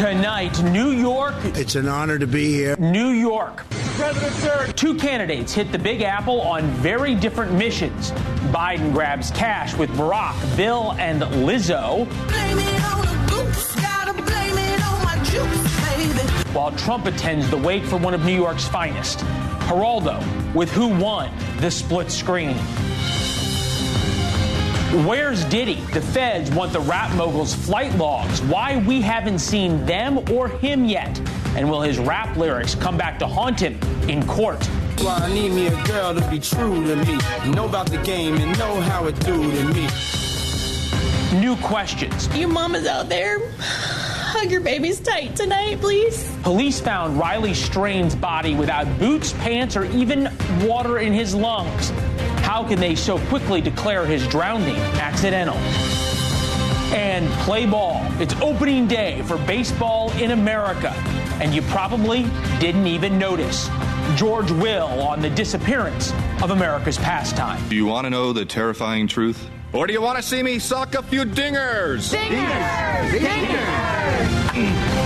Tonight, New York. It's an honor to be here. New York. President, sir. Two candidates hit the Big Apple on very different missions. Biden grabs cash with Barack, Bill, and Lizzo. Blame it on the goose, gotta blame it on my juice, baby. While Trump attends the wake for one of New York's finest. Geraldo with Who Won the Split Screen. Where's Diddy? The feds want the rap mogul's flight logs. Why we haven't seen them or him yet. And will his rap lyrics come back to haunt him in court? Well, I need me a girl to be true to me. Know about the game and know how it do to me. New questions. Your mama's out there. Hug your babies tight tonight, please. Police found Riley Strain's body without boots, pants, or even water in his lungs. How can they so quickly declare his drowning accidental? And play ball. It's opening day for baseball in America. And you probably didn't even notice. George Will on the disappearance of America's pastime. Do you want to know the terrifying truth? Or do you want to see me suck a few dingers? Dingers! Dingers!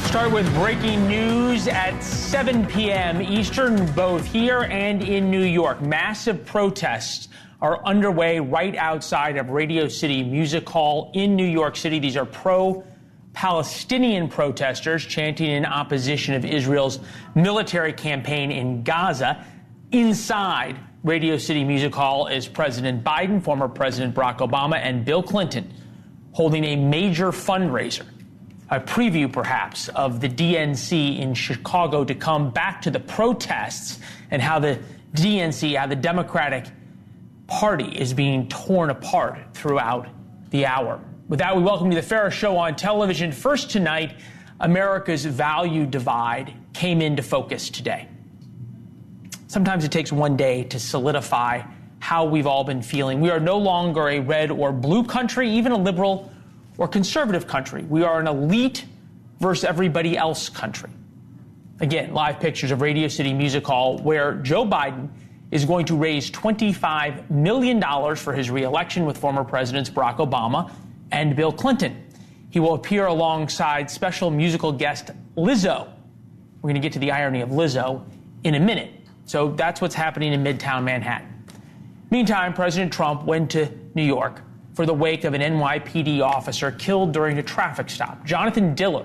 Start with breaking news at 7 p.m. Eastern, both here and in New York. Massive protests are underway right outside of Radio City Music Hall in New York City. These are pro-Palestinian protesters chanting in opposition of Israel's military campaign in Gaza. Inside Radio City Music Hall is President Biden, former President Barack Obama, and Bill Clinton holding a major fundraiser. A preview, perhaps, of the DNC in Chicago to come back to the protests and how the DNC, how the Democratic Party is being torn apart throughout the hour. With that, we welcome you to the fairest show on television. First tonight, America's value divide came into focus today. Sometimes it takes one day to solidify how we've all been feeling. We are no longer a red or blue country, even a liberal or conservative country. We are an elite versus everybody else country. Again, live pictures of Radio City Music Hall, where Joe Biden is going to raise $25 million for his reelection with former Presidents Barack Obama and Bill Clinton. He will appear alongside special musical guest Lizzo. We're going to get to the irony of Lizzo in a minute. So that's what's happening in Midtown Manhattan. Meantime, President Trump went to New York for the wake of an NYPD officer killed during a traffic stop. Jonathan Diller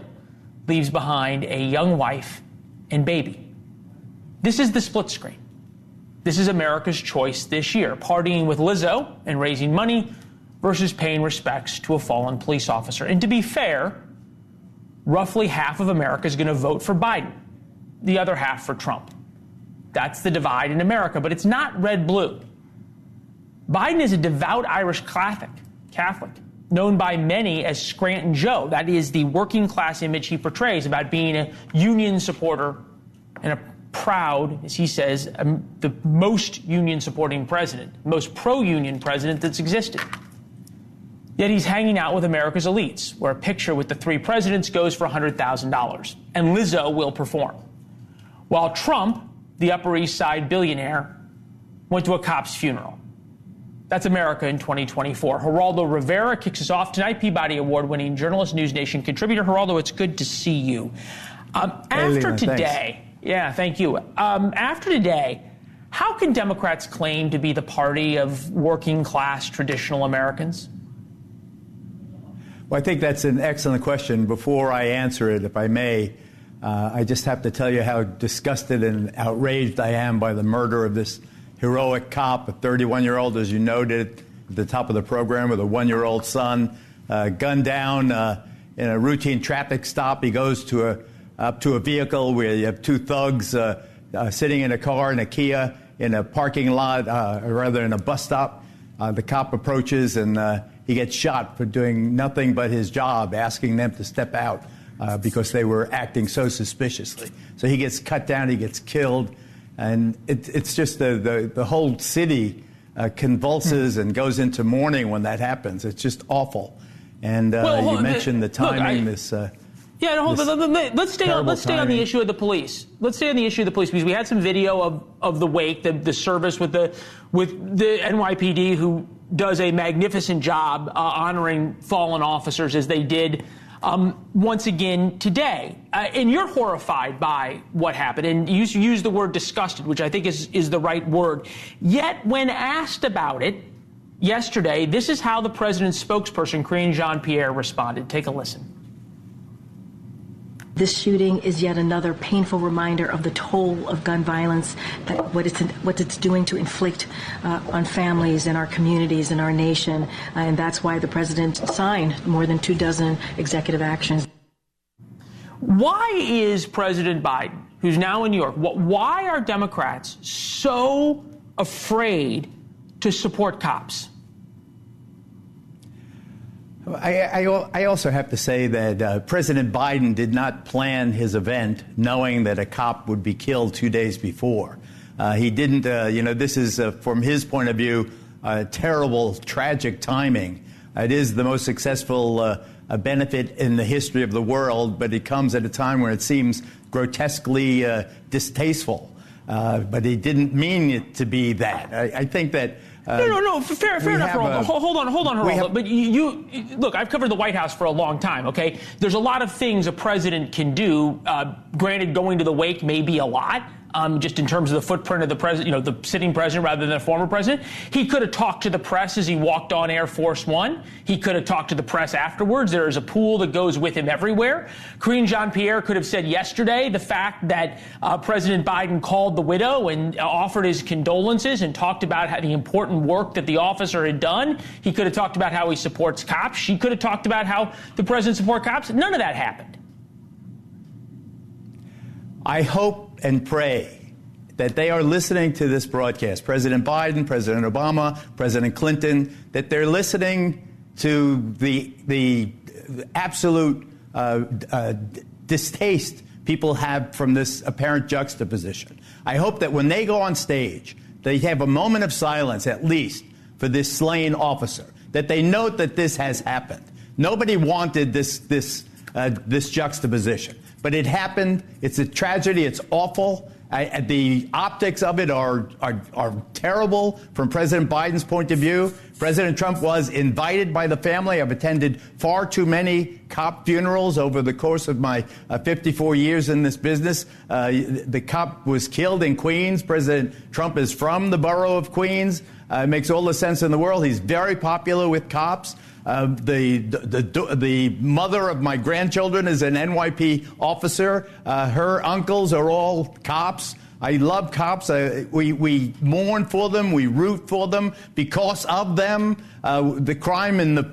leaves behind a young wife and baby. This is the split screen. This is America's choice this year, partying with Lizzo and raising money versus paying respects to a fallen police officer. And to be fair, roughly half of America is going to vote for Biden, the other half for Trump. That's the divide in America, but it's not red-blue. Biden is a devout Irish Catholic, known by many as Scranton Joe. That is the working class image he portrays about being a union supporter and a proud, as he says, the most union supporting president, most pro-union president that's existed. Yet he's hanging out with America's elites, where a picture with the three presidents goes for $100,000, and Lizzo will perform. While Trump, the Upper East Side billionaire, went to a cop's funeral. That's America in 2024. Geraldo Rivera kicks us off tonight. Peabody Award-winning journalist, NewsNation contributor. Geraldo, it's good to see you. After today, thank you. After today, how can Democrats claim to be the party of working-class traditional Americans? Well, I think that's an excellent question. Before I answer it, if I may, I just have to tell you how disgusted and outraged I am by the murder of this heroic cop, a 31-year-old, as you noted at the top of the program, with a 1-year-old son, gunned down in a routine traffic stop. He goes up to a vehicle where you have two thugs sitting in a car in a Kia in a parking lot, or rather in a bus stop. The cop approaches and he gets shot for doing nothing but his job, asking them to step out because they were acting so suspiciously. So he gets cut down, he gets killed. And it's just the whole city convulses and goes into mourning when that happens. It's just awful. And you mentioned the timing. Let's stay on the issue of the police. Let's stay on the issue of the police, because we had some video of the wake, the service with the NYPD, who does a magnificent job honoring fallen officers as they did once again today. And you're horrified by what happened, and you use the word disgusted, which I think is the right word. Yet when asked about it yesterday, this is how the president's spokesperson, Karine Jean-Pierre, responded. Take a listen. This shooting is yet another painful reminder of the toll of gun violence, that what it's doing to inflict on families and our communities and our nation. And that's why the president signed more than 24 executive actions. Why is President Biden, who's now in New York, why are Democrats so afraid to support cops? I also have to say that President Biden did not plan his event knowing that a cop would be killed 2 days before. He didn't, this is, from his point of view, terrible, tragic timing. It is the most successful benefit in the history of the world, but it comes at a time when it seems grotesquely distasteful. But he didn't mean it to be that. I think that... No. Fair enough, Geraldo. Hold on, Geraldo. But you look, I've covered the White House for a long time, okay? There's a lot of things a president can do. Granted, going to the wake may be a lot. Just in terms of the footprint of the president, the sitting president rather than a former president. He could have talked to the press as he walked on Air Force One. He could have talked to the press afterwards. There is a pool that goes with him everywhere. Karine Jean-Pierre could have said yesterday the fact that President Biden called the widow and offered his condolences and talked about how the important work that the officer had done. He could have talked about how he supports cops. She could have talked about how the president supports cops. None of that happened. I hope and pray that they are listening to this broadcast. President Biden, President Obama, President Clinton, that they're listening to the absolute distaste people have from this apparent juxtaposition. I hope that when they go on stage, they have a moment of silence, at least, for this slain officer, that they note that this has happened. Nobody wanted this juxtaposition. But it happened. It's a tragedy. It's awful. The optics of it are terrible from President Biden's point of view. President Trump was invited by the family. I've attended far too many cop funerals over the course of my 54 years in this business. The cop was killed in Queens. President Trump is from the borough of Queens. It makes all the sense in the world. He's very popular with cops. The mother of my grandchildren is an NYP officer. Her uncles are all cops. I love cops. We mourn for them. We root for them because of them. The crime in the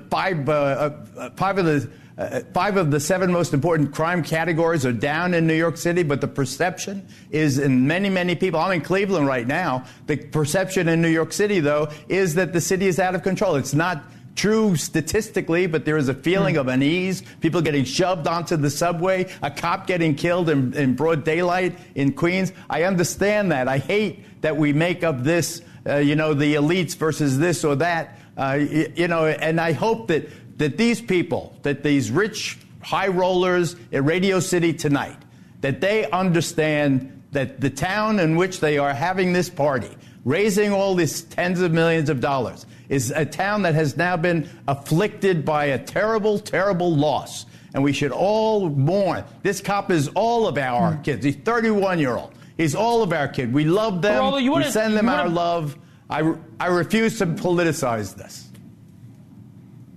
five of the seven most important crime categories are down in New York City, but the perception is in many people. I'm in Cleveland right now. The perception in New York City, though, is that the city is out of control. It's not true statistically, but there is a feeling of unease, people getting shoved onto the subway, a cop getting killed in broad daylight in Queens. I understand that. I hate that we make up this, the elites versus this or that, and I hope that these people, that these rich high rollers at Radio City tonight, that they understand that the town in which they are having this party, raising all these tens of millions of dollars, is a town that has now been afflicted by a terrible, terrible loss. And we should all mourn. This cop is all of our kids. He's 31-year-old. He's all of our kids. We love them. We send them our love. I refuse to politicize this.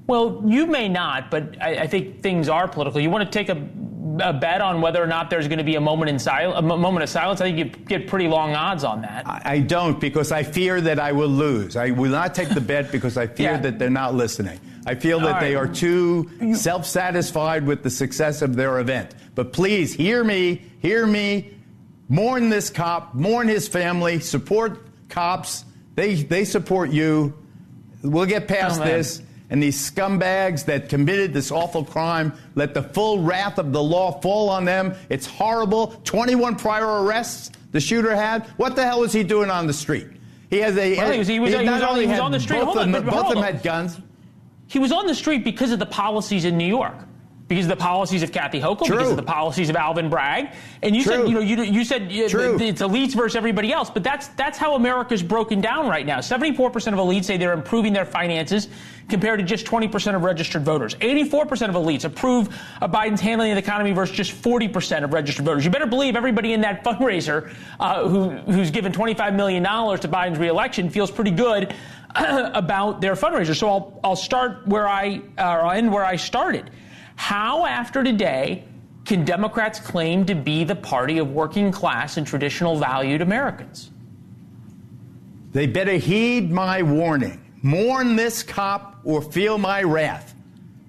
Well, you may not, but I think things are political. You want to take a bet on whether or not there's going to be a moment of silence? I think you get pretty long odds on that. I don't, because I fear that I will lose. I will not take the bet because I fear that they're not listening. I feel that they are too self-satisfied with the success of their event. But please, hear me. Mourn this cop, mourn his family, support cops. They support you. We'll get past this. And these scumbags that committed this awful crime, let the full wrath of the law fall on them. It's horrible. 21 prior arrests the shooter had. What the hell was he doing on the street? He has a. Well, he was on the street. Both of them had guns. He was on the street because of the policies in New York. because of the policies of Kathy Hochul, True. because of the policies of Alvin Bragg. And you True. said, you said True. it's elites versus everybody else, but that's how America's broken down right now. 74% of elites say they're improving their finances compared to just 20% of registered voters. 84% of elites approve of Biden's handling of the economy versus just 40% of registered voters. You better believe everybody in that fundraiser who's given $25 million to Biden's reelection feels pretty good about their fundraiser. So I'll start where I'll end where I started. How, after today, can Democrats claim to be the party of working class and traditional valued Americans? They better heed my warning. Mourn this cop or feel my wrath.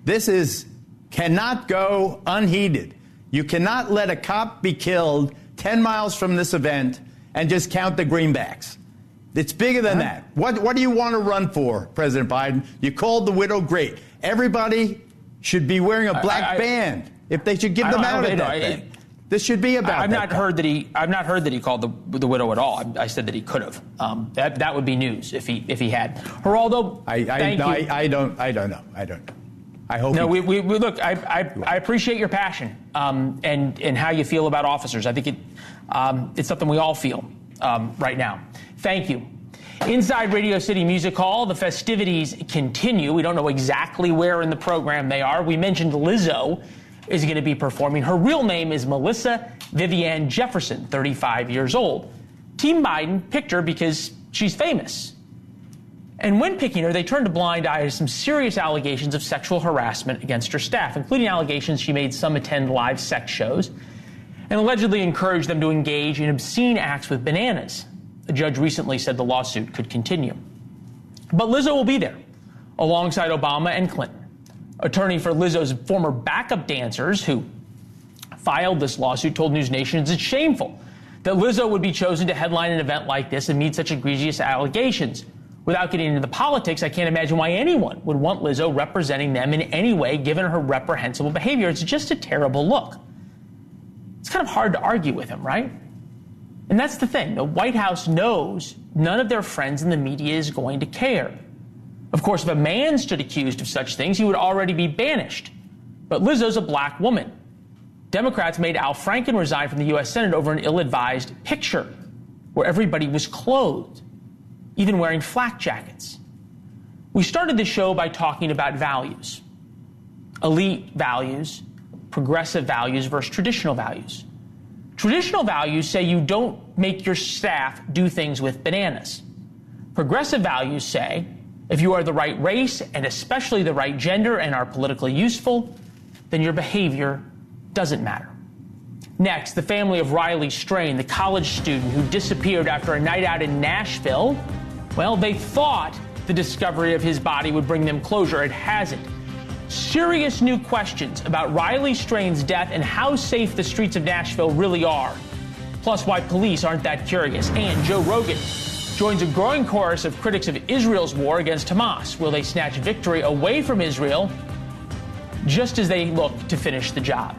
This cannot go unheeded. You cannot let a cop be killed 10 miles from this event and just count the greenbacks. It's bigger than that. What do you want to run for, President Biden? You called the widow great. Everybody should be wearing a black band if they should give them out at that thing. This should be about. I've not heard that he called the widow at all. I said that he could have. That would be news if he had. Geraldo, thank you. I don't know. I hope. No, we look. I appreciate your passion and how you feel about officers. I think it's something we all feel right now. Thank you. Inside Radio City Music Hall, the festivities continue. We don't know exactly where in the program they are. We mentioned Lizzo is going to be performing. Her real name is Melissa Vivian Jefferson, 35 years old. Team Biden picked her because she's famous. And when picking her, they turned a blind eye to some serious allegations of sexual harassment against her staff, including allegations she made some attend live sex shows and allegedly encouraged them to engage in obscene acts with bananas. A judge recently said the lawsuit could continue. But Lizzo will be there, alongside Obama and Clinton. Attorney for Lizzo's former backup dancers who filed this lawsuit told NewsNation it's shameful that Lizzo would be chosen to headline an event like this and meet such egregious allegations. Without getting into the politics, I can't imagine why anyone would want Lizzo representing them in any way, given her reprehensible behavior. It's just a terrible look. It's kind of hard to argue with him, right? And that's the thing. The White House knows none of their friends in the media is going to care. Of course, if a man stood accused of such things, he would already be banished. But Lizzo's a black woman. Democrats made Al Franken resign from the U.S. Senate over an ill-advised picture where everybody was clothed, even wearing flak jackets. We started the show by talking about values. Elite values, progressive values versus traditional values. Traditional values say you don't make your staff do things with bananas. Progressive values say if you are the right race and especially the right gender and are politically useful, then your behavior doesn't matter. Next, the family of Riley Strain, the college student who disappeared after a night out in Nashville. Well, they thought the discovery of his body would bring them closure. It hasn't. Serious new questions about Riley Strain's death and how safe the streets of Nashville really are. Plus, why police aren't that curious. And Joe Rogan joins a growing chorus of critics of Israel's war against Hamas. Will they snatch victory away from Israel just as they look to finish the job?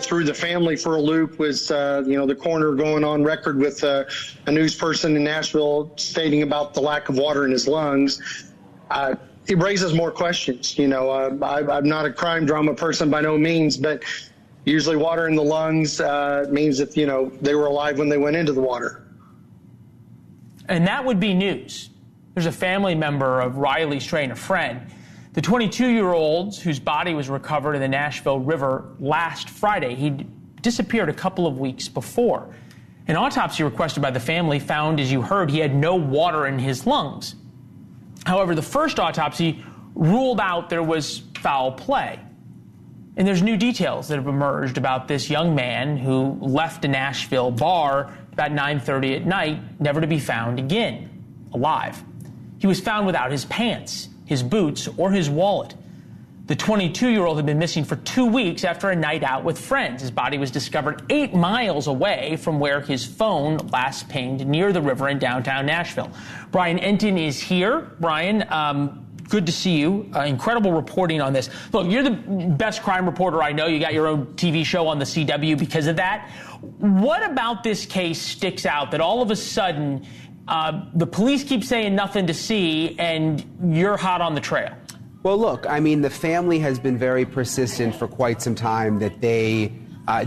Threw the family for a loop was, the coroner going on record with a news person in Nashville stating about the lack of water in his lungs. It raises more questions. I'm not a crime drama person by no means, but usually water in the lungs means that, they were alive when they went into the water. And that would be news. There's a family member of Riley Strain, a friend. The 22-year-old whose body was recovered in the Nashville River last Friday, he disappeared a couple of weeks before. An autopsy requested by the family found, as you heard, he had no water in his lungs. However, the first autopsy ruled out there was foul play. And there's new details that have emerged about this young man who left a Nashville bar about 9:30 at night, never to be found again, alive. He was found without his pants, his boots, or his wallet. The 22-year-old had been missing for 2 weeks after a night out with friends. His body was discovered 8 miles away from where his phone last pinged near the river in downtown Nashville. Brian Enton is here. Brian, good to see you. Incredible reporting on this. Look, you're the best crime reporter I know. You got your own TV show on the CW because of that. What about this case sticks out that all of a sudden the police keep saying nothing to see and you're hot on the trail? Well, look, I mean, the family has been very persistent for quite some time that they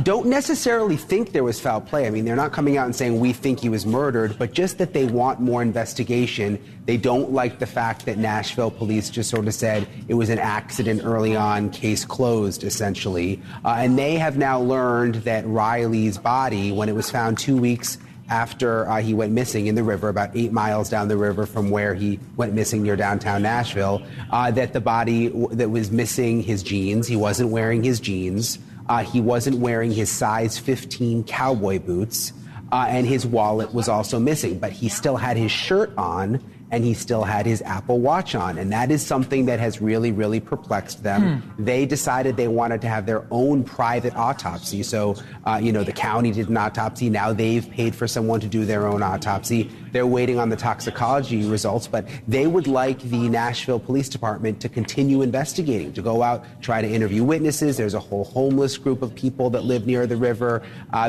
don't necessarily think there was foul play. I mean, they're not coming out and saying we think he was murdered, but just that they want more investigation. They don't like the fact that Nashville police just sort of said it was an accident early on, case closed, essentially. And they have now learned that Riley's body, when it was found 2 weeks after he went missing in the river, about 8 miles down the river from where he went missing near downtown Nashville, that the body that was missing his jeans, he wasn't wearing his jeans, he wasn't wearing his size 15 cowboy boots, and his wallet was also missing, but he still had his shirt on and he still had his Apple Watch on. And that is something that has really, really perplexed them. They decided they wanted to have their own private autopsy. So, the county did an autopsy. Now they've paid for someone to do their own autopsy. They're waiting on the toxicology results, but they would like the Nashville Police Department to continue investigating, to go out, try to interview witnesses. There's a whole homeless group of people that live near the river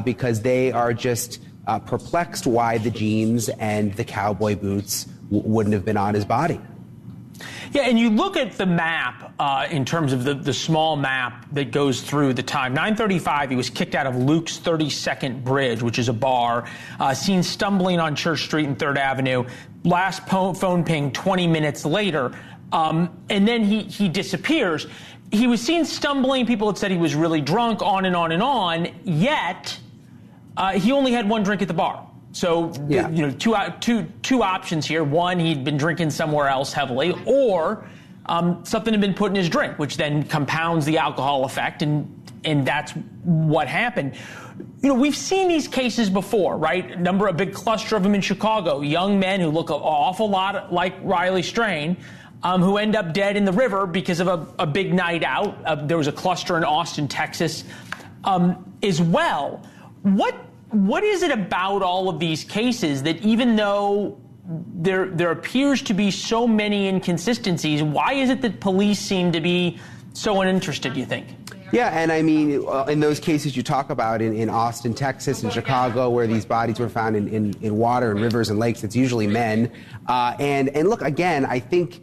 because they are just perplexed why the jeans and the cowboy boots wouldn't have been on his body. Yeah, and you look at the map in terms of the small map that goes through the time. 9:35, he was kicked out of Luke's 32nd Bridge, which is a bar, seen stumbling on Church Street and 3rd Avenue. Last phone ping 20 minutes later, and then he disappears. He was seen stumbling. People had said he was really drunk, on and on and on, yet he only had one drink at the bar. So, two options here. One, he'd been drinking somewhere else heavily, or something had been put in his drink, which then compounds the alcohol effect, and that's what happened. We've seen these cases before, right? A big cluster of them in Chicago. Young men who look an awful lot like Riley Strain, who end up dead in the river because of a big night out. There was a cluster in Austin, Texas, as well. What is it about all of these cases that even though there appears to be so many inconsistencies, why is it that police seem to be so uninterested, you think? Yeah, and I mean, in those cases you talk about in Austin, Texas, and Chicago, where these bodies were found in water and rivers and lakes, it's usually men. And look, again, I think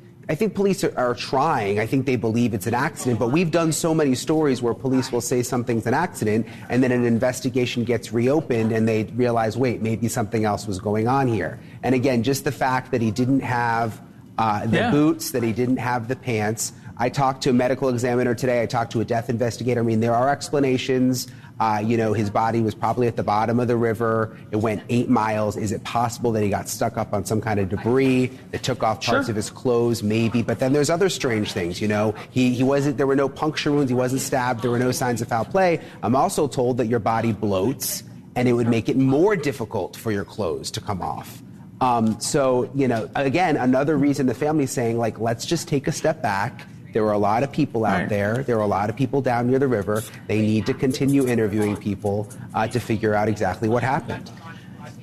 police are trying. I think they believe it's an accident, but we've done so many stories where police will say something's an accident and then an investigation gets reopened and they realize, wait, maybe something else was going on here. And again, just the fact that he didn't have the boots, that he didn't have the pants. I talked to a medical examiner today. I talked to a death investigator. I mean, there are explanations. His body was probably at the bottom of the river. It went 8 miles. Is it possible that he got stuck up on some kind of debris that took off parts of his clothes? Maybe. But then there's other strange things. He wasn't, there were no puncture wounds. He wasn't stabbed. There were no signs of foul play. I'm also told that your body bloats and it would make it more difficult for your clothes to come off. Again, another reason the family's saying, let's just take a step back. There were a lot of people out there. There were a lot of people down near the river. They need to continue interviewing people to figure out exactly what happened.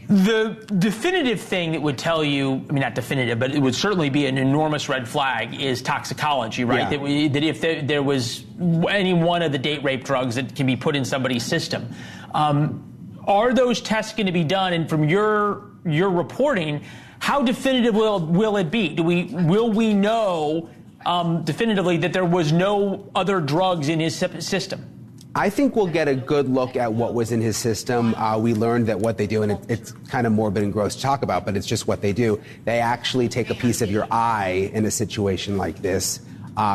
The definitive thing that would tell you, I mean, not definitive, but it would certainly be an enormous red flag, is toxicology, right? Yeah. That if there was any one of the date rape drugs that can be put in somebody's system. Are those tests going to be done? And from your reporting, how definitive will it be? Will we know definitively that there was no other drugs in his system? I think we'll get a good look at what was in his system. We learned that what they do, and it's kind of morbid and gross to talk about, but it's just what they do. They actually take a piece of your eye in a situation like this,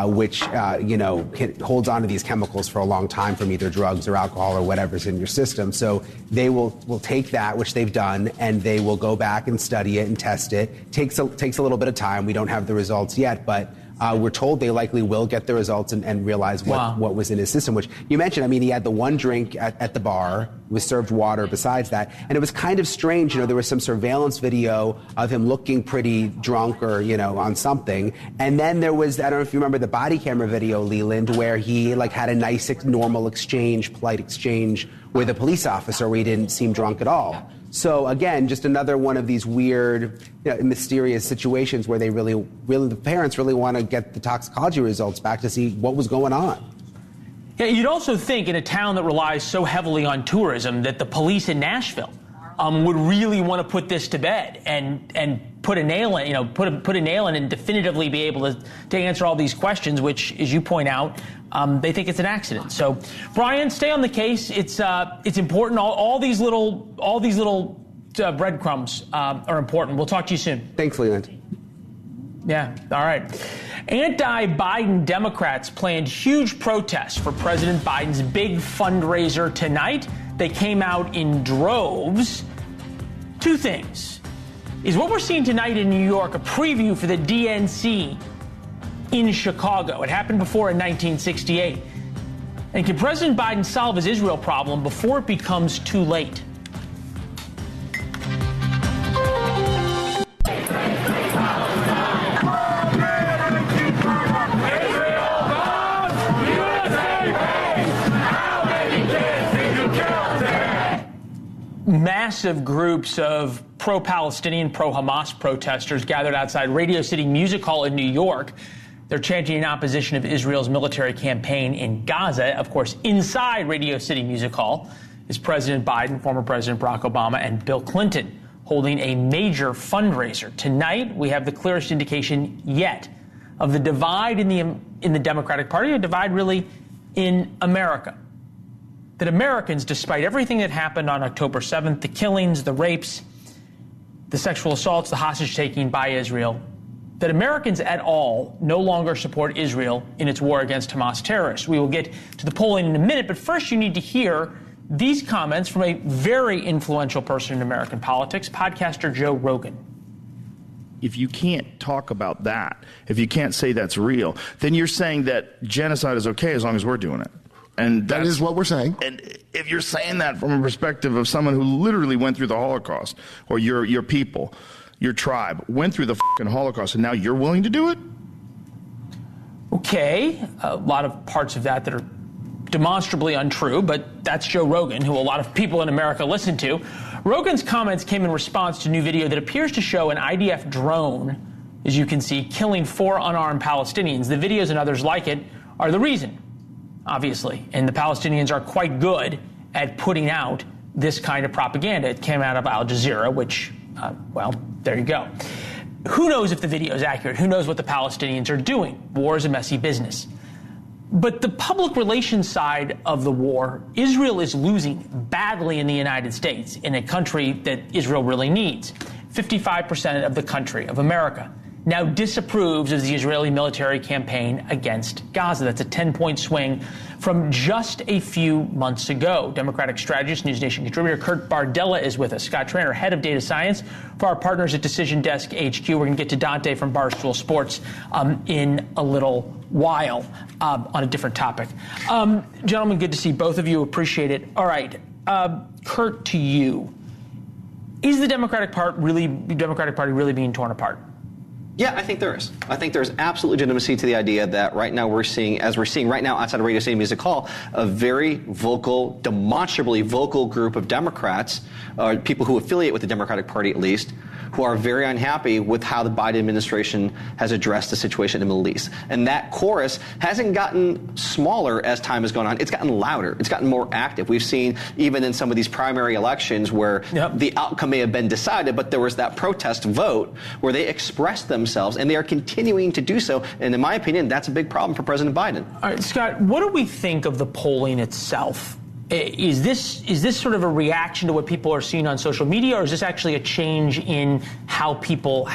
which holds on to these chemicals for a long time from either drugs or alcohol or whatever's in your system. So they will take that, which they've done, and they will go back and study it and test it. Takes a little bit of time. We don't have the results yet, but we're told they likely will get the results and realize what was in his system, which you mentioned. I mean, he had the one drink at the bar, was served water besides that. And it was kind of strange. There was some surveillance video of him looking pretty drunk or, on something. And then there was, I don't know if you remember the body camera video, Leland, where he had a nice, normal exchange, polite exchange with a police officer where he didn't seem drunk at all. So again, just another one of these weird, mysterious situations where they the parents really want to get the toxicology results back to see what was going on. Yeah, you'd also think in a town that relies so heavily on tourism that the police in Nashville would really want to put this to bed and put a nail in, put a nail in and definitively be able to answer all these questions, which, as you point out, they think it's an accident. So, Brian, stay on the case. It's important. All these little breadcrumbs are important. We'll talk to you soon. Thanks, Leland. Yeah. All right. Anti-Biden Democrats planned huge protests for President Biden's big fundraiser tonight. They came out in droves. Two things. Is what we're seeing tonight in New York a preview for the DNC in Chicago? It happened before in 1968. And can President Biden solve his Israel problem before it becomes too late? Massive groups of pro-Palestinian, pro-Hamas protesters gathered outside Radio City Music Hall in New York. They're chanting in opposition of Israel's military campaign in Gaza. Of course, inside Radio City Music Hall is President Biden, former President Barack Obama, and Bill Clinton holding a major fundraiser. Tonight, we have the clearest indication yet of the divide in the Democratic Party, a divide really in America. That Americans, despite everything that happened on October 7th, the killings, the rapes, the sexual assaults, the hostage-taking by Israel, that Americans at all no longer support Israel in its war against Hamas terrorists. We will get to the polling in a minute, but first you need to hear these comments from a very influential person in American politics, podcaster Joe Rogan. If you can't talk about that, if you can't say that's real, then you're saying that genocide is okay as long as we're doing it. And that is what we're saying. And if you're saying that from a perspective of someone who literally went through the Holocaust, or your people, your tribe, went through the fucking Holocaust, and now you're willing to do it? Okay. A lot of parts of that are demonstrably untrue, but that's Joe Rogan, who a lot of people in America listen to. Rogan's comments came in response to a new video that appears to show an IDF drone, as you can see, killing 4 unarmed Palestinians. The videos and others like it are the reason, obviously. And the Palestinians are quite good at putting out this kind of propaganda. It came out of Al Jazeera, which, well, there you go. Who knows if the video is accurate? Who knows what the Palestinians are doing? War is a messy business. But the public relations side of the war, Israel is losing badly in the United States, in a country that Israel really needs. 55% of the country, of America, now disapproves of the Israeli military campaign against Gaza. That's a 10-point swing from just a few months ago. Democratic strategist, NewsNation contributor Kurt Bardella is with us. Scott Trainer, head of data science for our partners at Decision Desk HQ. We're going to get to Dante from Barstool Sports in a little while on a different topic. Gentlemen, good to see both of you. Appreciate it. All right, Kurt, to you. Is the Democratic Party really being torn apart? Yeah, I think there is. I think there's absolute legitimacy to the idea that right now we're seeing right now outside of Radio City Music Hall, a very vocal, demonstrably vocal group of Democrats, people who affiliate with the Democratic Party at least, who are very unhappy with how the Biden administration has addressed the situation in the Middle East. And that chorus hasn't gotten smaller as time has gone on. It's gotten louder. It's gotten more active. We've seen even in some of these primary elections where the outcome may have been decided, but there was that protest vote where they expressed themselves, and they are continuing to do so. And in my opinion, that's a big problem for President Biden. All right, Scott, what do we think of the polling itself? Is this sort of a reaction to what people are seeing on social media, or is this actually a change in how people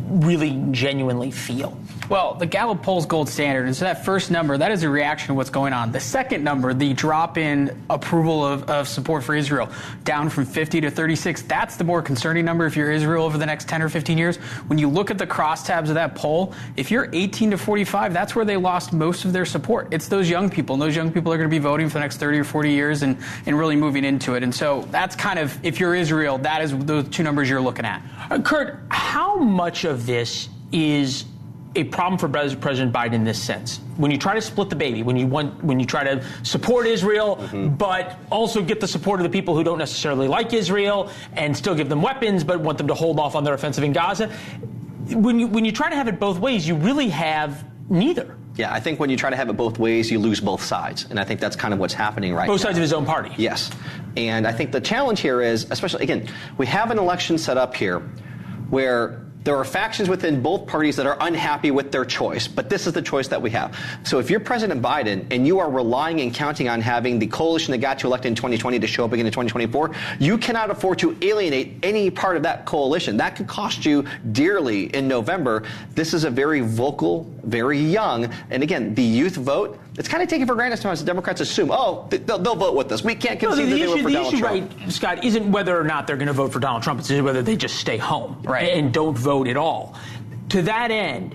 really genuinely feel? Well, the Gallup poll's gold standard, and so that first number, that is a reaction to what's going on. The second number, the drop in approval of support for Israel, down from 50 to 36, that's the more concerning number if you're Israel over the next 10 or 15 years. When you look at the crosstabs of that poll, if you're 18 to 45, that's where they lost most of their support. It's those young people, and those young people are going to be voting for the next 30 or 40 years and really moving into it. And so that's kind of, if you're Israel, that is those two numbers you're looking at. Kurt, how much of this is a problem for President Biden in this sense. When you try to split the baby, when you try to support Israel, but also get the support of the people who don't necessarily like Israel and still give them weapons, but want them to hold off on their offensive in Gaza. When you try to have it both ways, you really have neither. Yeah, I think when you try to have it both ways, you lose both sides. And I think that's kind of what's happening right now. Both sides of his own party. Yes. And I think the challenge here is, especially, again, we have an election set up here where there are factions within both parties that are unhappy with their choice, but this is the choice that we have. So if you're President Biden and you are relying and counting on having the coalition that got you elected in 2020 to show up again in 2024, you cannot afford to alienate any part of that coalition. That could cost you dearly in November. This is a very vocal, very young, and again, the youth vote, it's kind of taken for granted sometimes the Democrats assume, they'll vote with us. We can't concede that they vote for Donald Trump. The issue, right, Scott, isn't whether or not they're going to vote for Donald Trump. It's whether they just stay home and don't vote at all. To that end,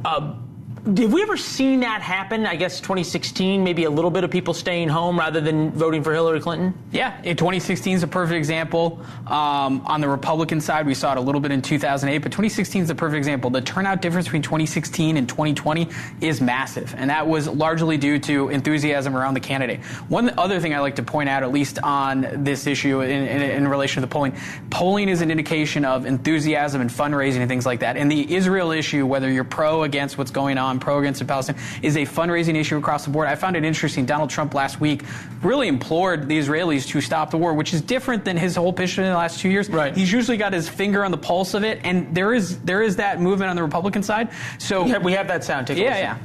have we ever seen that happen? I guess 2016, maybe a little bit of people staying home rather than voting for Hillary Clinton? Yeah, 2016 is a perfect example. On the Republican side, we saw it a little bit in 2008, but 2016 is the perfect example. The turnout difference between 2016 and 2020 is massive, and that was largely due to enthusiasm around the candidate. One other thing I like to point out, at least on this issue in relation to the polling is an indication of enthusiasm and fundraising and things like that. And the Israel issue, whether you're pro against what's going on, pro against the Palestine, is a fundraising issue across the board. I found it interesting. Donald Trump last week really implored the Israelis to stop the war, which is different than his whole position in the last 2 years. Right. He's usually got his finger on the pulse of it, and there is that movement on the Republican side. So we have that sound. Take a listen. Yeah.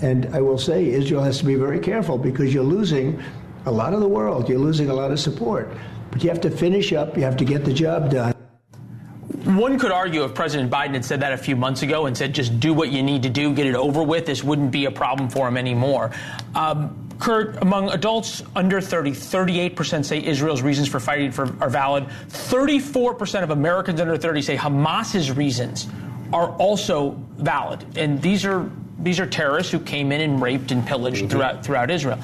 And I will say Israel has to be very careful because you're losing a lot of the world. You're losing a lot of support. But you have to finish up. You have to get the job done. One could argue if President Biden had said that a few months ago and said, just do what you need to do, get it over with, this wouldn't be a problem for him anymore. Kurt, among adults under 30, 38% say Israel's reasons for fighting are valid. 34% of Americans under 30 say Hamas's reasons are also valid. And these are terrorists who came in and raped and pillaged throughout Israel.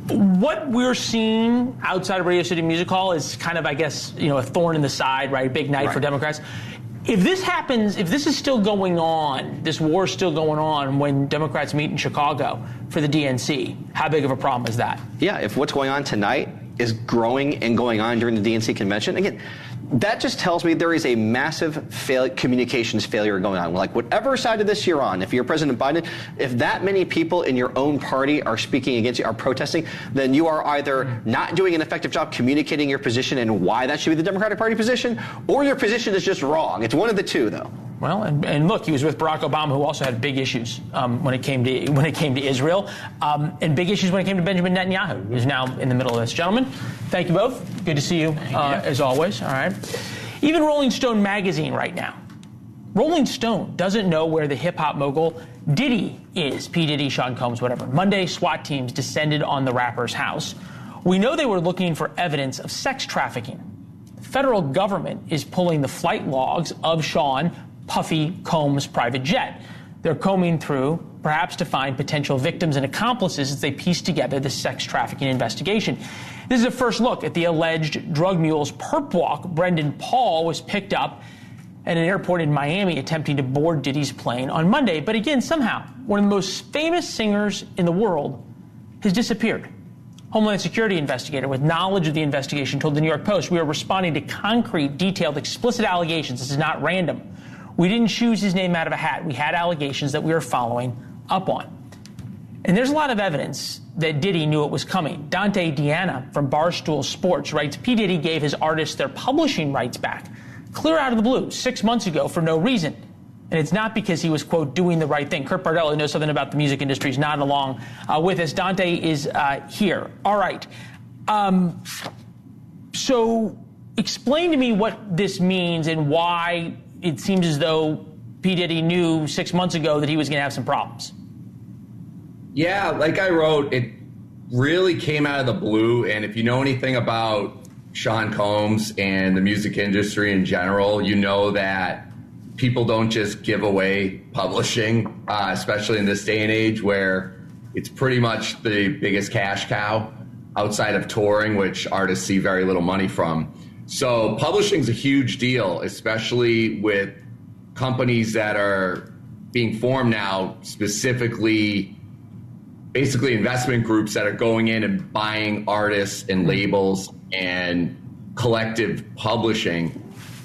What we're seeing outside of Radio City Music Hall is kind of, I guess, a thorn in the side, right? A big night for Democrats. If this happens, if this is still going on, this war is still going on when Democrats meet in Chicago for the DNC, how big of a problem is that? Yeah, if what's going on tonight is growing and going on during the DNC convention, again, that just tells me there is a massive communications failure going on. Like, whatever side of this you're on, if you're President Biden, if that many people in your own party are speaking against you, are protesting, then you are either not doing an effective job communicating your position and why that should be the Democratic Party position, or your position is just wrong. It's one of the two, though. Well, and look, he was with Barack Obama, who also had big issues when it came to Israel, and big issues when it came to Benjamin Netanyahu, who's now in the middle of this. Gentlemen, thank you both. Good to see you, as always. All right. Even Rolling Stone magazine right now. Rolling Stone doesn't know where the hip-hop mogul Diddy is. P. Diddy, Sean Combs, whatever. Monday, SWAT teams descended on the rapper's house. We know they were looking for evidence of sex trafficking. The federal government is pulling the flight logs of Sean Puffy Combs' private jet. They're combing through, perhaps to find potential victims and accomplices as they piece together the sex trafficking investigation. This is a first look at the alleged drug mule's perp walk. Brendan Paul was picked up at an airport in Miami attempting to board Diddy's plane on Monday. But again, somehow, one of the most famous singers in the world has disappeared. Homeland Security investigator with knowledge of the investigation told the New York Post, "We are responding to concrete, detailed, explicit allegations. This is not random. We didn't choose his name out of a hat. We had allegations that we were following up on." And there's a lot of evidence that Diddy knew it was coming. Dante Diana from Barstool Sports writes, P. Diddy gave his artists their publishing rights back, clear out of the blue, 6 months ago for no reason. And it's not because he was, quote, doing the right thing. Kurt Bardello knows something about the music industry. He's nodding along with us. Dante is here. All right. So explain to me what this means and why it seems as though P. Diddy knew 6 months ago that he was going to have some problems. Yeah, like I wrote, it really came out of the blue. And if you know anything about Sean Combs and the music industry in general, you know that people don't just give away publishing, especially in this day and age where it's pretty much the biggest cash cow outside of touring, which artists see very little money from. So publishing is a huge deal, especially with companies that are being formed now, specifically, basically investment groups that are going in and buying artists and labels and collective publishing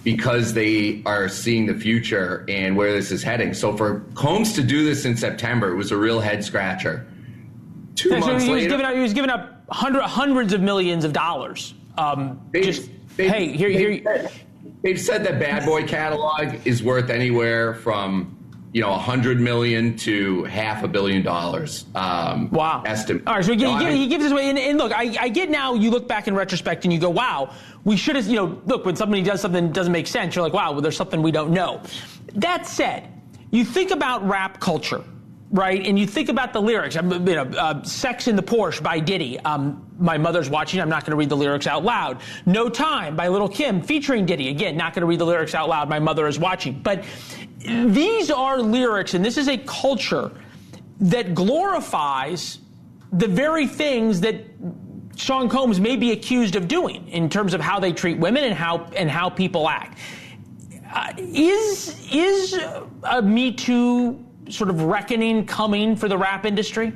because they are seeing the future and where this is heading. So for Combs to do this in September, it was a real head scratcher. 2 months later, he was giving up hundreds of millions of dollars. They've said that Bad Boy catalog is worth anywhere from $100 million to $500 million. Wow. Estimate. All right, so he gives us away. And look, I get now. You look back in retrospect and you go, "Wow, we should have." Look, when somebody does something that doesn't make sense, you're like, "Wow, well, there's something we don't know." That said, you think about rap culture, right? And you think about the lyrics. "Sex in the Porsche" by Diddy. My mother's watching. I'm not going to read the lyrics out loud. "No Time" by Lil' Kim featuring Diddy. Again, not going to read the lyrics out loud. My mother is watching. But these are lyrics, and this is a culture that glorifies the very things that Sean Combs may be accused of doing in terms of how they treat women and how people act. Is a Me Too sort of reckoning coming for the rap industry?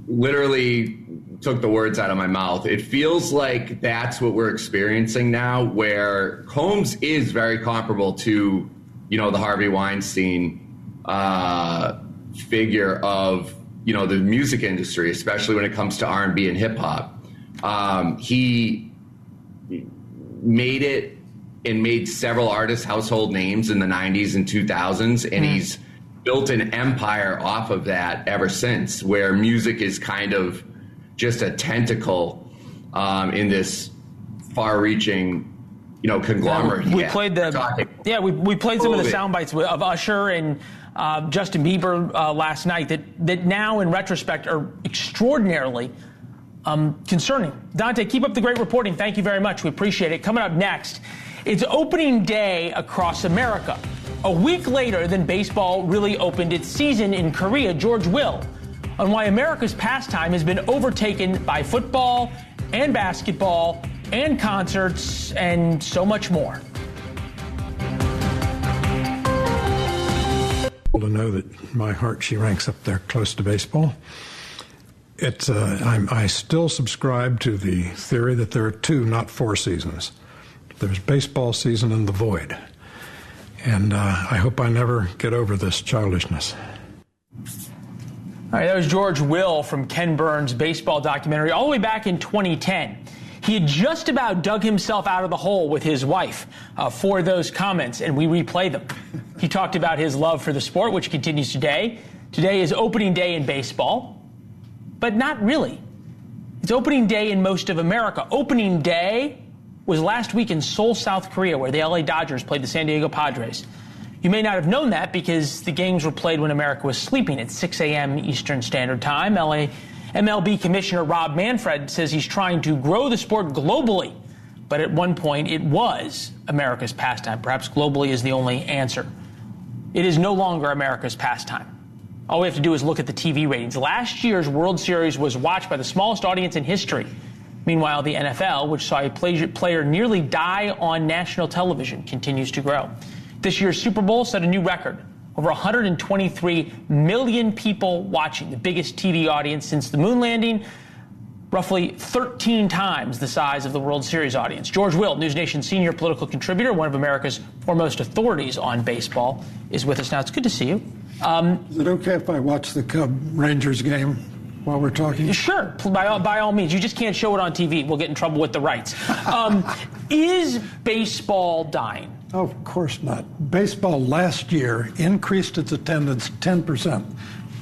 Literally took the words out of my mouth. It feels like that's what we're experiencing now, where Combs is very comparable to the Harvey Weinstein figure of, the music industry, especially when it comes to R&B and hip hop. He made it and made several artists household names in the 90s and 2000s, and he's built an empire off of that ever since, where music is kind of just a tentacle in this far-reaching conglomerate. We played we played some of the sound bites of Usher and Justin Bieber last night that now in retrospect are extraordinarily concerning. Dante, keep up the great reporting. Thank you very much. We appreciate it. Coming up next, it's opening day across America. A week later than baseball really opened its season in Korea, George Will on why America's pastime has been overtaken by football and basketball and concerts, and so much more. To know that my heart, she ranks up there close to baseball. I still subscribe to the theory that there are 2, not 4 seasons. There's baseball season and the void. And I hope I never get over this childishness. All right, that was George Will from Ken Burns' baseball documentary all the way back in 2010. He had just about dug himself out of the hole with his wife for those comments, and we replay them. He talked about his love for the sport, which continues today. Today is opening day in baseball, but not really. It's opening day in most of America. Opening day was last week in Seoul, South Korea, where the LA Dodgers played the San Diego Padres. You may not have known that because the games were played when America was sleeping at 6 a.m. Eastern Standard Time. MLB Commissioner Rob Manfred says he's trying to grow the sport globally, but at one point it was America's pastime. Perhaps globally is the only answer. It is no longer America's pastime. All we have to do is look at the TV ratings. Last year's World Series was watched by the smallest audience in history. Meanwhile, the NFL, which saw a player nearly die on national television, continues to grow. This year's Super Bowl set a new record. Over 123 million people watching, the biggest TV audience since the moon landing, roughly 13 times the size of the World Series audience. George Will, NewsNation senior political contributor, one of America's foremost authorities on baseball, is with us now. It's good to see you. Is it okay if I watch the Cub-Rangers game while we're talking? Sure, by all means. You just can't show it on TV. We'll get in trouble with the rights. Is baseball dying? Oh, of course not. Baseball last year increased its attendance 10%.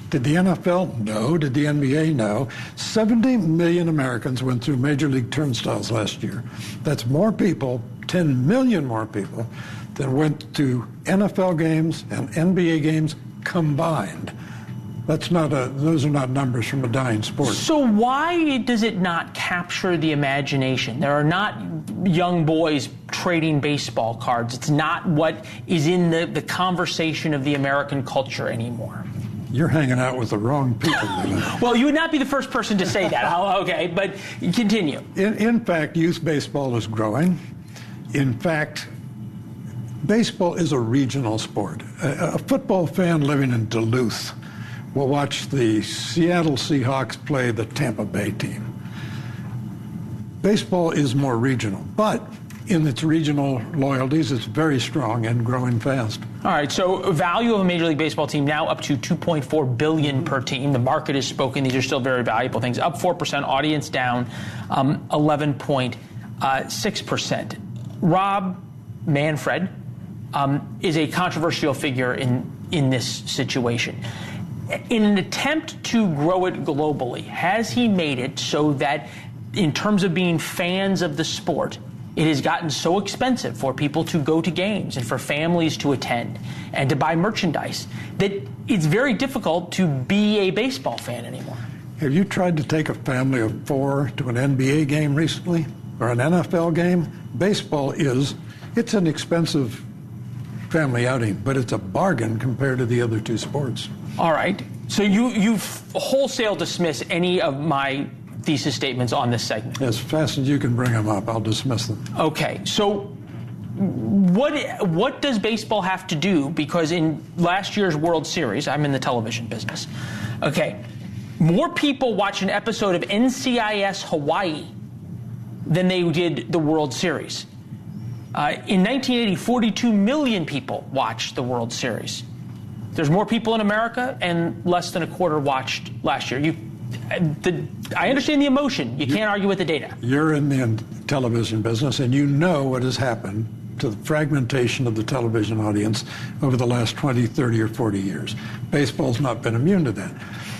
Did the NFL? No. Did the NBA? No. 70 million Americans went through Major League turnstiles last year. That's more people, 10 million more people, than went to NFL games and NBA games combined. Those are not numbers from a dying sport. So why does it not capture the imagination? There are not young boys trading baseball cards. It's not what is in the conversation of the American culture anymore. You're hanging out with the wrong people. Well, you would not be the first person to say that. Okay, but continue. In fact, youth baseball is growing. In fact, Baseball is a regional sport. A football fan living in Duluth will watch the Seattle Seahawks play the Tampa Bay team. Baseball is more regional, but in its regional loyalties, it's very strong and growing fast. All right, so value of a Major League Baseball team now up to $2.4 billion per team. The market has spoken. These are still very valuable things. Up 4%, audience down 11.6%. Rob Manfred is a controversial figure in this situation. In an attempt to grow it globally, has he made it so that in terms of being fans of the sport, it has gotten so expensive for people to go to games and for families to attend and to buy merchandise that it's very difficult to be a baseball fan anymore? Have you tried to take a family of 4 to an NBA game recently or an NFL game? Baseball it's an expensive family outing, but it's a bargain compared to the other two sports. All right. So you wholesale dismiss any of my thesis statements on this segment? As fast as you can bring them up, I'll dismiss them. Okay. So what does baseball have to do? Because in last year's World Series, I'm in the television business. Okay. More people watch an episode of NCIS Hawaii than they did the World Series. In 1980, 42 million people watched the World Series. There's more people in America, and less than a quarter watched last year. I understand the emotion. You can't argue with the data. You're in the television business, and you know what has happened to the fragmentation of the television audience over the last 20, 30, or 40 years. Baseball's not been immune to that.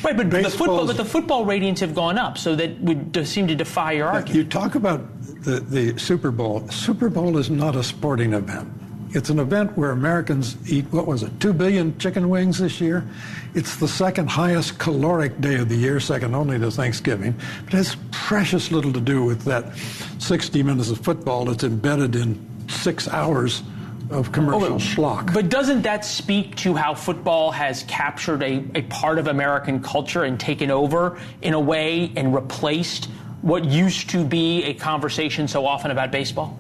Right, but the football ratings have gone up, so that would seem to defy your argument. You talk about the Super Bowl. Super Bowl is not a sporting event. It's an event where Americans eat, 2 billion chicken wings this year? It's the second highest caloric day of the year, second only to Thanksgiving. But it has precious little to do with that 60 minutes of football that's embedded in 6 hours of commercial schlock. But doesn't that speak to how football has captured a part of American culture and taken over in a way and replaced what used to be a conversation so often about baseball?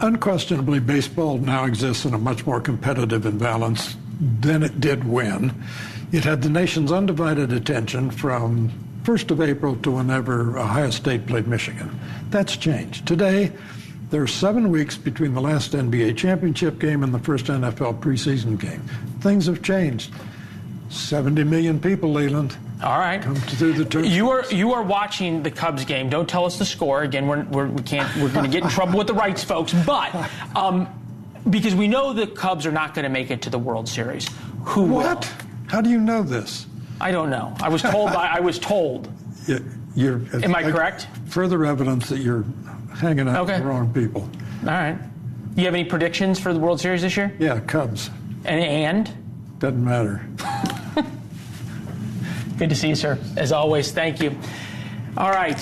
Unquestionably, baseball now exists in a much more competitive imbalance than it did when. It had the nation's undivided attention from 1st of April to whenever Ohio State played Michigan. That's changed. Today, there are 7 weeks between the last NBA championship game and the first NFL preseason game. Things have changed. 70 million people, Leland. All right. Come through the turf. You are watching the Cubs game. Don't tell us the score. Again, we're going to get in trouble with the rights folks. But because we know the Cubs are not going to make it to the World Series. Who What? will? How do you know this? I don't know. I was told. I was told. Am I correct? Further evidence that you're hanging out with the wrong people. All right. You have any predictions for the World Series this year? Yeah, Cubs. And? Doesn't matter. Good to see you, sir. As always, thank you. All right.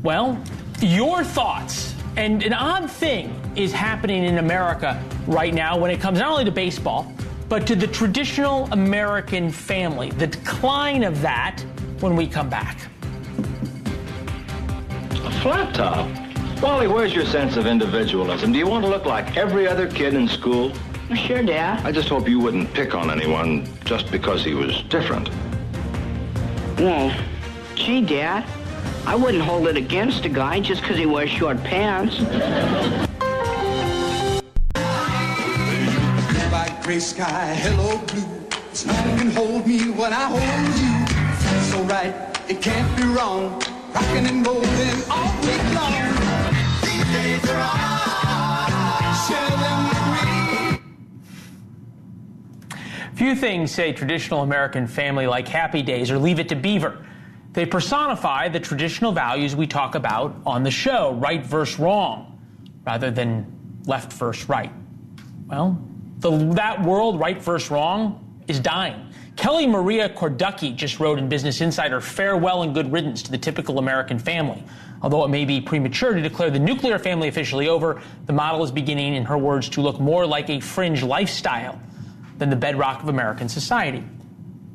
Well, your thoughts. And an odd thing is happening in America right now when it comes not only to baseball, but to the traditional American family. The decline of that when we come back. A flat top? Wally, where's your sense of individualism? Do you want to look like every other kid in school? Sure, Dad. I just hope you wouldn't pick on anyone just because he was different. Well, gee, Dad, I wouldn't hold it against a guy just because he wears short pants. Like gray sky, hello blue. Nothing can hold me when I hold you. Feels so right, it can't be wrong. Rocking and rolling all week long. These days are on. Share them with me. Few things say traditional American family like Happy Days or Leave It to Beaver. They personify the traditional values we talk about on the show, right versus wrong, rather than left versus right. Well, that world, right versus wrong, is dying. Kelly Maria Korducki just wrote in Business Insider, farewell and good riddance to the typical American family. Although it may be premature to declare the nuclear family officially over, the model is beginning, in her words, to look more like a fringe lifestyle than the bedrock of American society.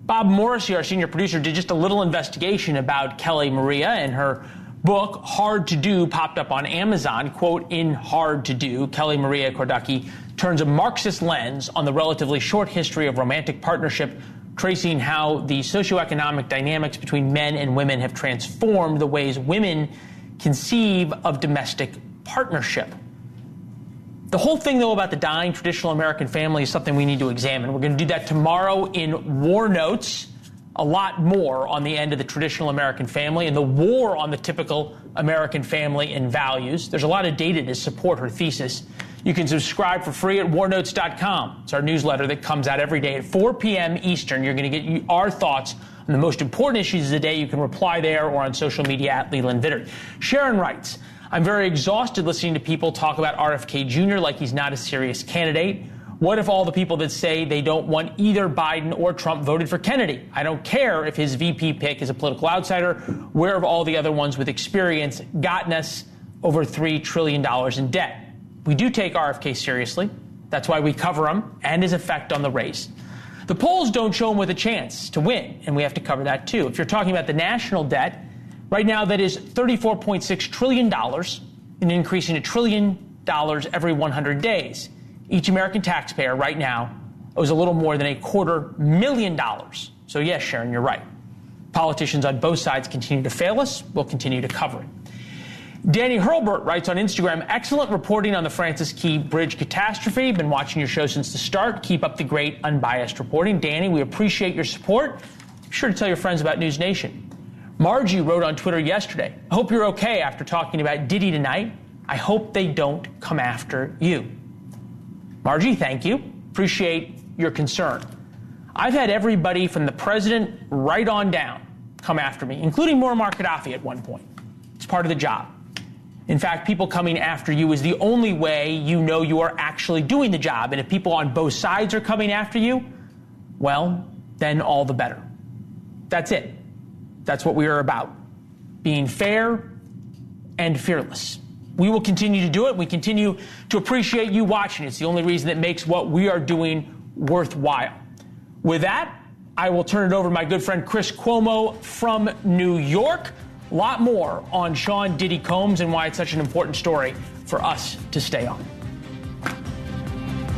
Bob Morrissey, our senior producer, did just a little investigation about Kelly Maria, and her book, Hard to Do, popped up on Amazon. Quote, in Hard to Do, Kelly Maria Korducki turns a Marxist lens on the relatively short history of romantic partnership, tracing how the socioeconomic dynamics between men and women have transformed the ways women conceive of domestic partnership. The whole thing, though, about the dying traditional American family is something we need to examine. We're going to do that tomorrow in War Notes. A lot more on the end of the traditional American family and the war on the typical American family and values. There's a lot of data to support her thesis. You can subscribe for free at warnotes.com. It's our newsletter that comes out every day at 4 p.m. Eastern. You're going to get our thoughts on the most important issues of the day. You can reply there or on social media at Leland Vittert. Sharon writes, I'm very exhausted listening to people talk about RFK Jr. like he's not a serious candidate. What if all the people that say they don't want either Biden or Trump voted for Kennedy? I don't care if his VP pick is a political outsider. Where have all the other ones with experience gotten us over $3 trillion in debt? We do take RFK seriously. That's why we cover him and his effect on the race. The polls don't show him with a chance to win, and we have to cover that too. If you're talking about the national debt, right now that is $34.6 trillion, and increasing $1 trillion every 100 days. Each American taxpayer right now owes a little more than $250,000. So yes, Sharon, you're right. Politicians on both sides continue to fail us. We'll continue to cover it. Danny Hurlburt writes on Instagram, excellent reporting on the Francis Key Bridge catastrophe. Been watching your show since the start. Keep up the great unbiased reporting. Danny, we appreciate your support. Be sure to tell your friends about NewsNation. Margie wrote on Twitter yesterday, I hope you're okay after talking about Diddy tonight. I hope they don't come after you. Margie, thank you. Appreciate your concern. I've had everybody from the president right on down come after me, including Muammar Gaddafi at one point. It's part of the job. In fact, people coming after you is the only way you know you are actually doing the job. And if people on both sides are coming after you, well, then all the better. That's it. That's what we are about. Being fair and fearless. We will continue to do it. We continue to appreciate you watching. It's the only reason that makes what we are doing worthwhile. With that, I will turn it over to my good friend Chris Cuomo from New York. A lot more on Sean Diddy Combs and why it's such an important story for us to stay on.